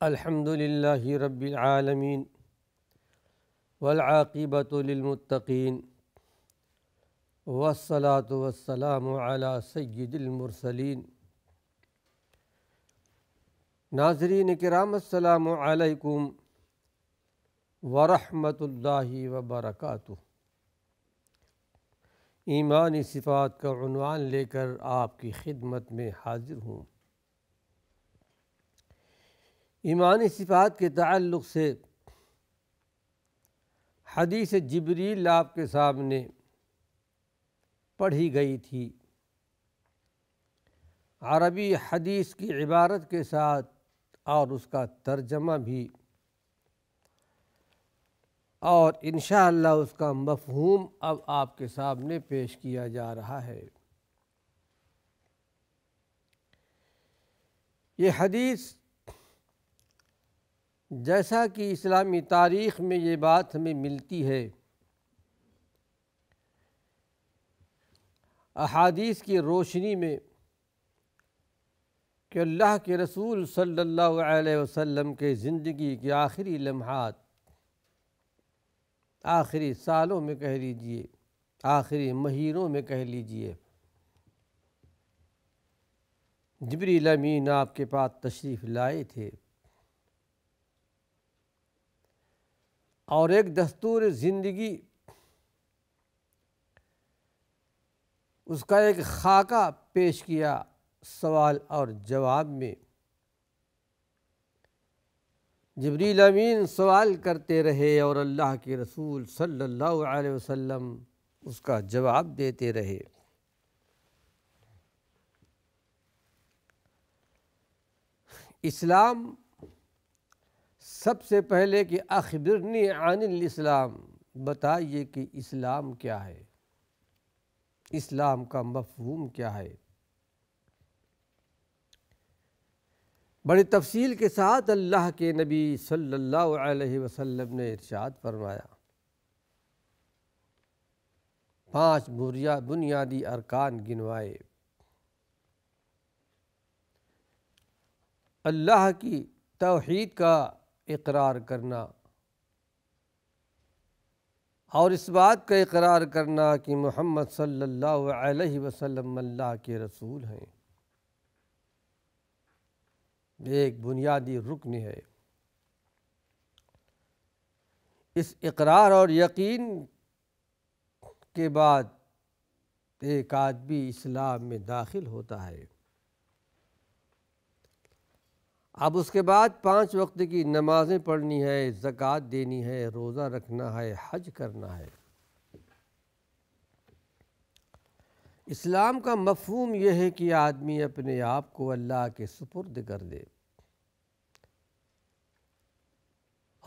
الحمد للہ رب العالمین والعاقبۃ للمتقین والصلاة والسلام علی سید المرسلین۔ ناظرین کرام السلام علیکم ورحمۃ اللہ وبرکاتہ۔ ایمانی صفات کا عنوان لے کر آپ کی خدمت میں حاضر ہوں۔ ایمانی صفات کے تعلق سے حدیث جبریل آپ کے سامنے پڑھی گئی تھی، عربی حدیث کی عبارت کے ساتھ اور اس کا ترجمہ بھی، اور انشاءاللہ اس کا مفہوم اب آپ کے سامنے پیش کیا جا رہا ہے۔ یہ حدیث، جیسا کہ اسلامی تاریخ میں یہ بات ہمیں ملتی ہے، احادیث کی روشنی میں، کہ اللہ کے رسول صلی اللہ علیہ وسلم کے زندگی کے آخری لمحات، آخری سالوں میں کہہ لیجئے، آخری مہینوں میں کہہ لیجئے، جبریل امین آپ کے پاس تشریف لائے تھے، اور ایک دستور زندگی، اس کا ایک خاکہ پیش کیا سوال اور جواب میں۔ جبریل امین سوال کرتے رہے اور اللہ کے رسول صلی اللہ علیہ وسلم اس کا جواب دیتے رہے۔ اسلام سب سے پہلے کہ اخبرنی عن الاسلام، بتائیے کہ اسلام کیا ہے، اسلام کا مفہوم کیا ہے۔ بڑی تفصیل کے ساتھ اللہ کے نبی صلی اللہ علیہ وسلم نے ارشاد فرمایا، 5 بنیادی ارکان گنوائے۔ اللہ کی توحید کا اقرار کرنا، اور اس بات کا اقرار کرنا کہ محمد صلی اللہ علیہ وسلم اللہ کے رسول ہیں، ایک بنیادی رکن ہے۔ اس اقرار اور یقین کے بعد ایک آدمی اسلام میں داخل ہوتا ہے۔ اب اس کے بعد 5 وقت کی نمازیں پڑھنی ہے، زکوٰۃ دینی ہے، روزہ رکھنا ہے، حج کرنا ہے۔ اسلام کا مفہوم یہ ہے کہ آدمی اپنے آپ کو اللہ کے سپرد کر دے،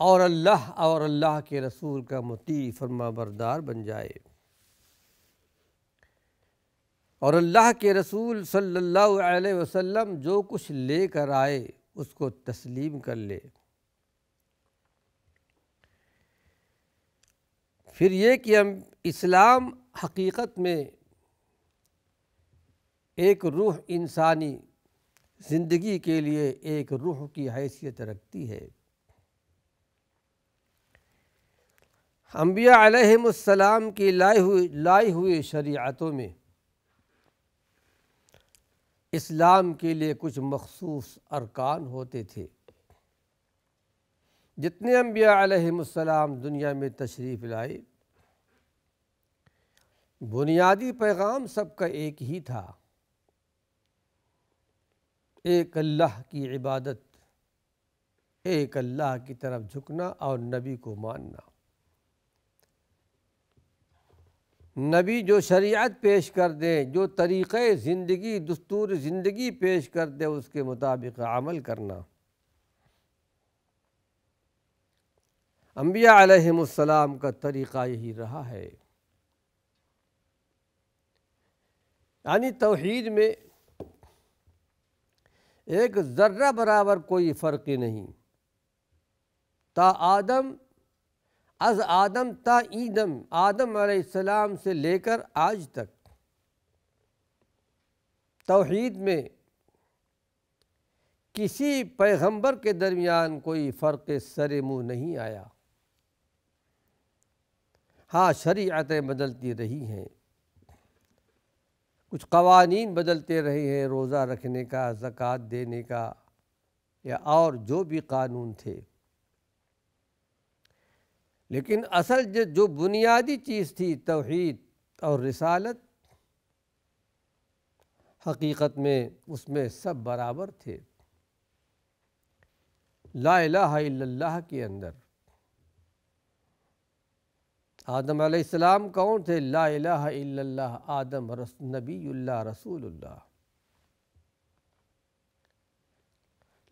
اور اللہ کے رسول کا مطیع فرما بردار بن جائے، اور اللہ کے رسول صلی اللہ علیہ وسلم جو کچھ لے کر آئے اس کو تسلیم کر لے۔ پھر یہ کہ ہم اسلام حقیقت میں ایک روح انسانی زندگی کے لیے ایک روح کی حیثیت رکھتی ہے۔ انبیاء علیہم السلام کی لائی ہوئی شریعتوں میں اسلام کے لیے کچھ مخصوص ارکان ہوتے تھے۔ جتنے انبیاء علیہم السلام دنیا میں تشریف لائے، بنیادی پیغام سب کا ایک ہی تھا، ایک اللہ کی عبادت، ایک اللہ کی طرف جھکنا اور نبی کو ماننا۔ نبی جو شریعت پیش کر دے، جو طریقہ زندگی، دستور زندگی پیش کر دے، اس کے مطابق عمل کرنا۔ انبیاء علیہم السلام کا طریقہ یہی رہا ہے۔ یعنی توحید میں ایک ذرہ برابر کوئی فرق نہیں، تا آدم، از آدم تا ایدم، آدم علیہ السلام سے لے کر آج تک توحید میں کسی پیغمبر کے درمیان کوئی فرق سر منہ نہیں آیا۔ ہاں شریعتیں بدلتی رہی ہیں، کچھ قوانین بدلتے رہے ہیں، روزہ رکھنے کا، زکوٰۃ دینے کا، یا اور جو بھی قانون تھے، لیکن اصل جو بنیادی چیز تھی توحید اور رسالت، حقیقت میں اس میں سب برابر تھے۔ لا الہ الا اللہ کے اندر آدم علیہ السلام کون تھے؟ لا الہ الا اللہ، آدم نبی اللہ رسول اللہ۔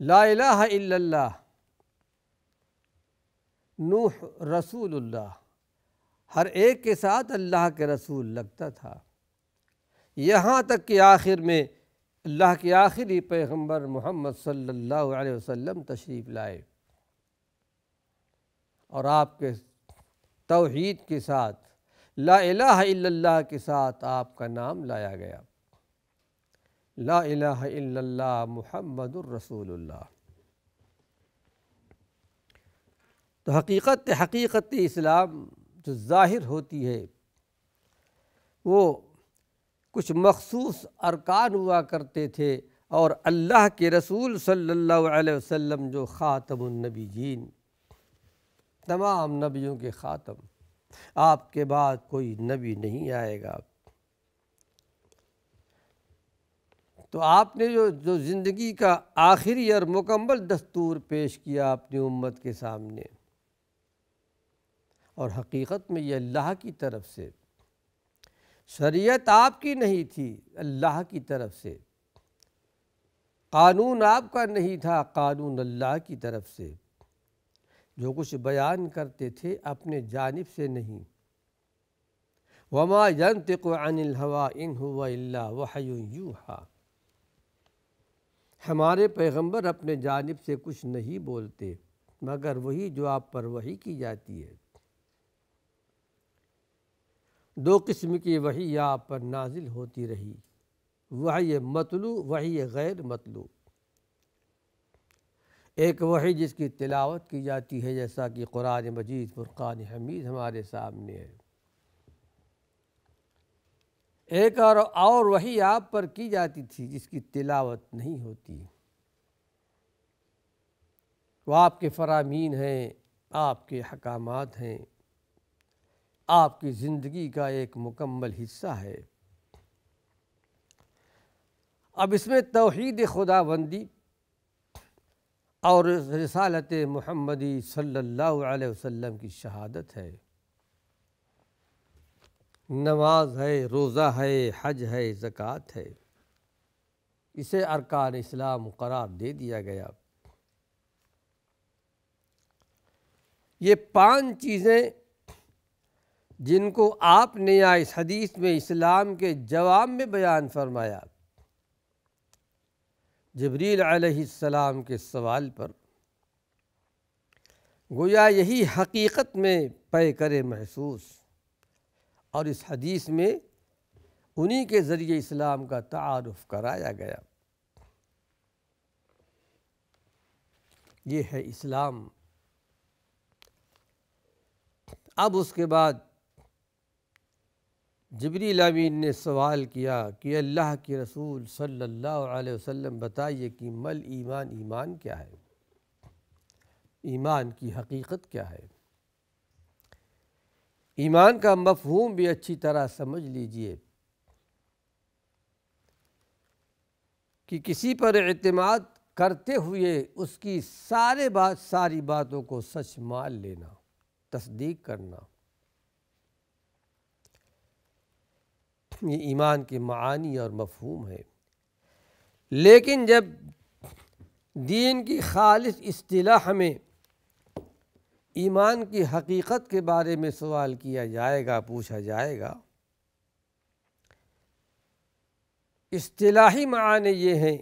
لا الہ الا اللہ، نوح رسول اللہ، ہر ایک کے ساتھ اللہ کے رسول لگتا تھا، یہاں تک کہ آخر میں اللہ کے آخری پیغمبر محمد صلی اللہ علیہ وسلم تشریف لائے اور آپ کے توحید کے ساتھ، لا الہ الا اللہ کے ساتھ آپ کا نام لایا گیا، لا الہ الا اللہ محمد الرسول اللہ۔ تو حقیقت اسلام جو ظاہر ہوتی ہے وہ کچھ مخصوص ارکان ہوا کرتے تھے، اور اللہ کے رسول صلی اللہ علیہ وسلم جو خاتم النبیین، تمام نبیوں کے خاتم، آپ کے بعد کوئی نبی نہیں آئے گا۔ تو آپ نے جو زندگی کا آخری اور مکمل دستور پیش کیا اپنی امت کے سامنے، اور حقیقت میں یہ اللہ کی طرف سے، شریعت آپ کی نہیں تھی، اللہ کی طرف سے، قانون آپ کا نہیں تھا، قانون اللہ کی طرف سے، جو کچھ بیان کرتے تھے اپنے جانب سے نہیں۔ وما ينطق عن الهوى ان هو الا وحی یوحی، ہمارے پیغمبر اپنے جانب سے کچھ نہیں بولتے مگر وہی جو آپ پر وحی کی جاتی ہے۔ دو قسم کی وحی آپ پر نازل ہوتی رہی، وحی مطلوع، وحی غیر مطلوع۔ ایک وحی جس کی تلاوت کی جاتی ہے، جیسا کہ قرآن مجید فرقان حمید ہمارے سامنے ہے۔ ایک اور وحی آپ پر کی جاتی تھی جس کی تلاوت نہیں ہوتی، وہ آپ کے فرامین ہیں، آپ کے احکامات ہیں، آپ کی زندگی کا ایک مکمل حصہ ہے۔ اب اس میں توحید خداوندی اور رسالت محمدی صلی اللہ علیہ وسلم کی شہادت ہے، نماز ہے، روزہ ہے، حج ہے، زکوٰۃ ہے، اسے ارکان اسلام قرار دے دیا گیا۔ یہ 5 چیزیں جن کو آپ نے یہاں اس حدیث میں اسلام کے جواب میں بیان فرمایا، جبریل علیہ السلام کے سوال پر، گویا یہی حقیقت میں پے کرے محسوس، اور اس حدیث میں انہی کے ذریعے اسلام کا تعارف کرایا گیا۔ یہ ہے اسلام۔ اب اس کے بعد جبریل امین نے سوال کیا کہ اللہ کے رسول صلی اللہ علیہ وسلم بتائیے کہ مل ایمان، ایمان کیا ہے؟ ایمان کی حقیقت کیا ہے؟ ایمان کا مفہوم بھی اچھی طرح سمجھ لیجئے کہ کسی پر اعتماد کرتے ہوئے اس کی ساری باتوں کو سچ مان لینا، تصدیق کرنا، یہ ایمان کے معانی اور مفہوم ہے۔ لیکن جب دین کی خالص اصطلاح میں ایمان کی حقیقت کے بارے میں سوال کیا جائے گا، پوچھا جائے گا، اصطلاحی معنی یہ ہیں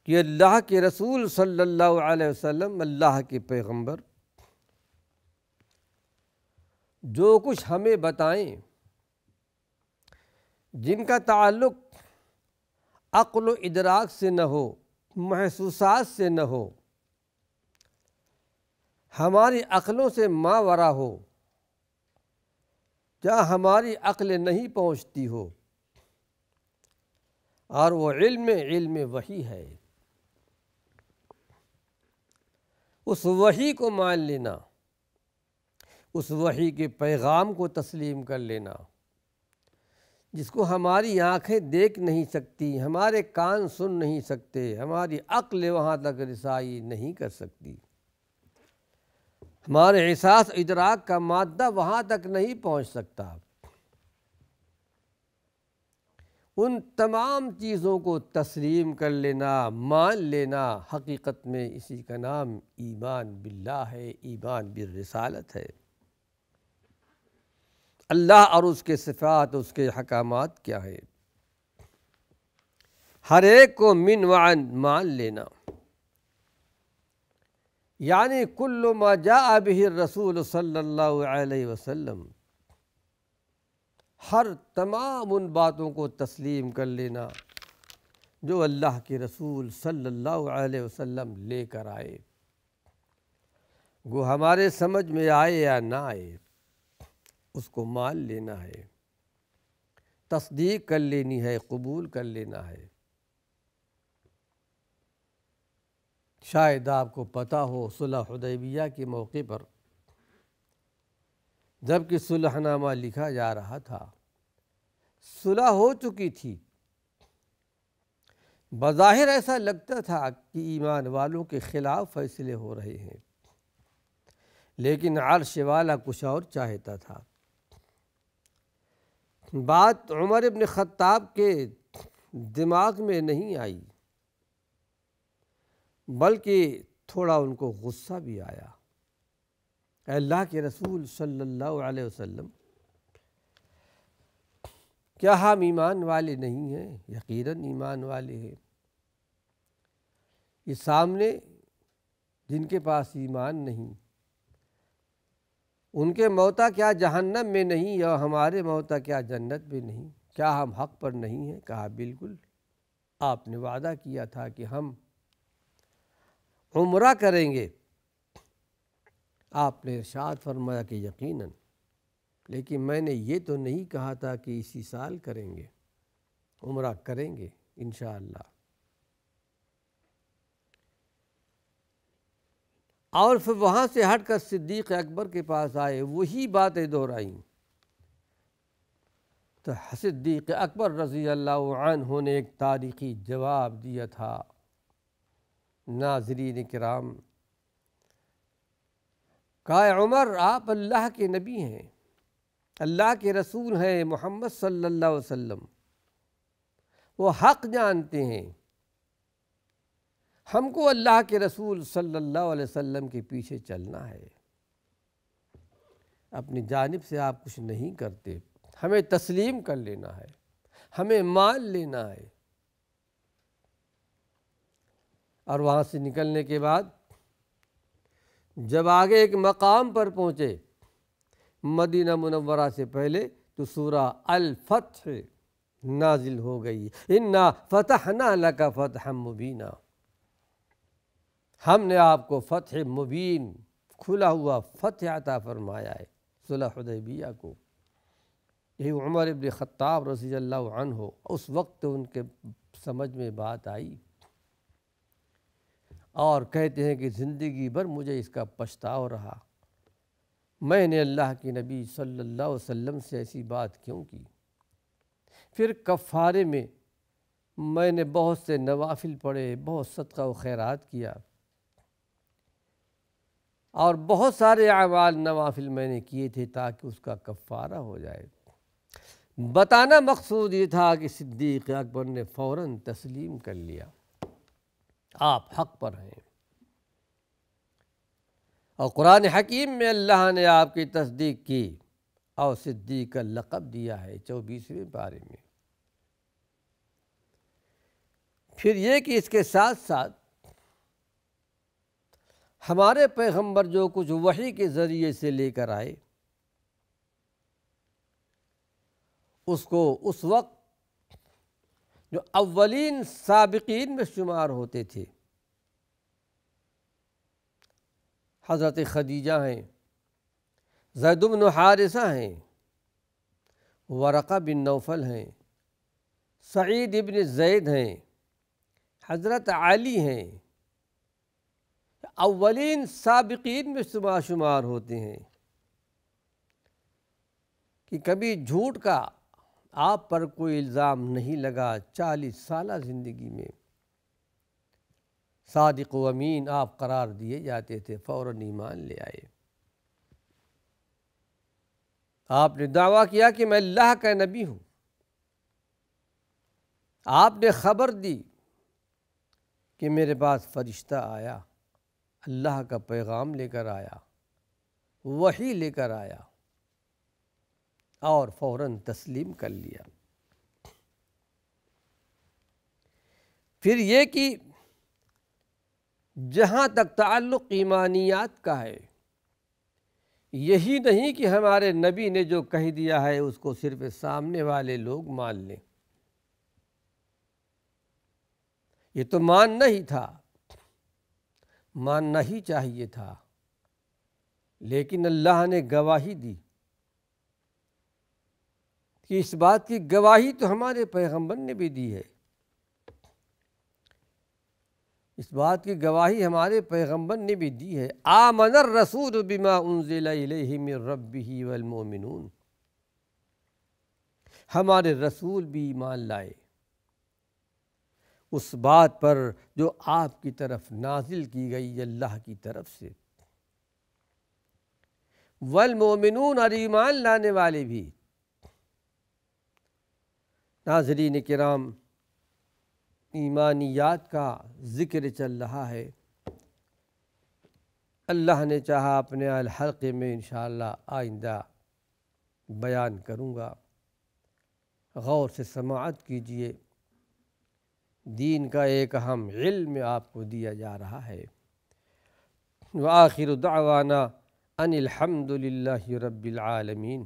کہ اللہ کے رسول صلی اللہ علیہ وسلم، اللہ کے پیغمبر، جو کچھ ہمیں بتائیں، جن کا تعلق عقل و ادراک سے نہ ہو، محسوسات سے نہ ہو، ہماری عقلوں سے ماورا ہو، جہاں ہماری عقل نہیں پہنچتی ہو، اور وہ علم وحی ہے۔ اس وحی کو مان لینا، اس وحی کے پیغام کو تسلیم کر لینا، جس کو ہماری آنکھیں دیکھ نہیں سکتی، ہمارے کان سن نہیں سکتے، ہماری عقل وہاں تک رسائی نہیں کر سکتی، ہمارے احساس ادراک کا مادہ وہاں تک نہیں پہنچ سکتا۔ ان تمام چیزوں کو تسلیم کر لینا، مان لینا، حقیقت میں اسی کا نام ایمان باللہ ہے، ایمان بالرسالت ہے۔ اللہ اور اس کے صفات، اس کے احکامات کیا ہے، ہر ایک کو من وعن مان لینا، یعنی کل ما جاء به الرسول صلی اللہ علیہ وسلم، ہر تمام ان باتوں کو تسلیم کر لینا جو اللہ کے رسول صلی اللہ علیہ وسلم لے کر آئے، وہ ہمارے سمجھ میں آئے یا نہ آئے، اس کو مان لینا ہے، تصدیق کر لینی ہے، قبول کر لینا ہے۔ شاید آپ کو پتہ ہو، صلح حدیبیہ کے موقع پر جب کہ صلح نامہ لکھا جا رہا تھا، صلح ہو چکی تھی، بظاہر ایسا لگتا تھا کہ ایمان والوں کے خلاف فیصلے ہو رہے ہیں، لیکن عرش والا کچھ اور چاہتا تھا۔ بات عمر ابن خطاب کے دماغ میں نہیں آئی، بلکہ تھوڑا ان کو غصہ بھی آیا۔ اے اللہ کے رسول صلی اللہ علیہ وسلم، کیا ہم ایمان والے نہیں ہیں؟ یقیناً ایمان والے ہیں۔ یہ سامنے جن کے پاس ایمان نہیں، ان کے موتا کیا جہنم میں نہیں، یا ہمارے موتا کیا جنت میں نہیں؟ کیا ہم حق پر نہیں ہیں؟ کہا بالکل، آپ نے وعدہ کیا تھا کہ ہم عمرہ کریں گے، آپ نے ارشاد فرمایا کہ یقیناً، لیکن میں نے یہ تو نہیں کہا تھا کہ اسی سال کریں گے، عمرہ کریں گے انشاءاللہ۔ اور پھر وہاں سے ہٹ کر صدیق اکبر کے پاس آئے، وہی باتیں دہرائیں، تو صدیق اکبر رضی اللہ عنہ نے ایک تاریخی جواب دیا تھا۔ ناظرین کرام، کہا عمر، آپ اللہ کے نبی ہیں، اللہ کے رسول ہیں، محمد صلی اللہ علیہ وسلم، وہ حق جانتے ہیں، ہم کو اللہ کے رسول صلی اللہ علیہ وسلم کے پیچھے چلنا ہے، اپنی جانب سے آپ کچھ نہیں کرتے، ہمیں تسلیم کر لینا ہے، ہمیں مان لینا ہے۔ اور وہاں سے نکلنے کے بعد جب آگے ایک مقام پر پہنچے مدینہ منورہ سے پہلے، تو سورہ الفتح نازل ہو گئی، انا فتحنا لک فتحا مبینا، ہم نے آپ کو فتح مبین، کھلا ہوا فتح عطا فرمایا ہے صلح حدیبیہ کو۔ یہی عمر ابن خطاب رضی اللہ عنہ، اس وقت ان کے سمجھ میں بات آئی، اور کہتے ہیں کہ زندگی بھر مجھے اس کا پچھتاوا رہا، میں نے اللہ کے نبی صلی اللہ علیہ وسلم سے ایسی بات کیوں کی۔ پھر کفارے میں میں نے بہت سے نوافل پڑھے، بہت صدقہ و خیرات کیا، اور بہت سارے اعمال نوافل میں نے کیے تھے تاکہ اس کا کفارہ ہو جائے۔ بتانا مقصود یہ تھا کہ صدیق اکبر نے فوراً تسلیم کر لیا، آپ حق پر ہیں، اور قرآن حکیم میں اللہ نے آپ کی تصدیق کی اور صدیق کا لقب دیا ہے 24ویں پارے میں۔ پھر یہ کہ اس کے ساتھ ساتھ ہمارے پیغمبر جو کچھ وحی کے ذریعے سے لے کر آئے، اس کو اس وقت جو اولین سابقین میں شمار ہوتے تھے، حضرت خدیجہ ہیں، زید بن حارثہ ہیں، ورقہ بن نوفل ہیں، سعید ابن زید ہیں، حضرت علی ہیں، اولین سابقین میں شمار ہوتے ہیں کہ کبھی جھوٹ کا آپ پر کوئی الزام نہیں لگا۔ 40 سالہ زندگی میں صادق و امین آپ قرار دیے جاتے تھے، فوراً ایمان لے آئے۔ آپ نے دعویٰ کیا کہ میں اللہ کا نبی ہوں، آپ نے خبر دی کہ میرے پاس فرشتہ آیا، اللہ کا پیغام لے کر آیا، وحی لے کر آیا، اور فوراً تسلیم کر لیا۔ پھر یہ کہ جہاں تک تعلق ایمانیات کا ہے، یہی نہیں کہ ہمارے نبی نے جو کہہ دیا ہے اس کو صرف سامنے والے لوگ مان لیں، یہ تو ماننا ہی تھا، ماننا ہی چاہیے تھا، لیکن اللہ نے گواہی دی کہ اس بات کی گواہی تو ہمارے پیغمبر نے بھی دی ہے، اس بات کی گواہی ہمارے پیغمبر نے بھی دی ہے۔ آمن الرسول بما انزل الیہ من ربہ والمؤمنون، ہمارے رسول بھی ایمان لائے اس بات پر جو آپ کی طرف نازل کی گئی اللہ کی طرف سے، والمؤمنون، اور ایمان لانے والے بھی۔ ناظرین کرام، ایمانیات کا ذکر چل رہا ہے، اللہ نے چاہا اپنے الحلقے میں انشاءاللہ آئندہ بیان کروں گا، غور سے سماعت کیجئے، دین کا ایک اہم علم آپ کو دیا جا رہا ہے۔ وآخر دعوانا ان الحمد للہ رب العالمین۔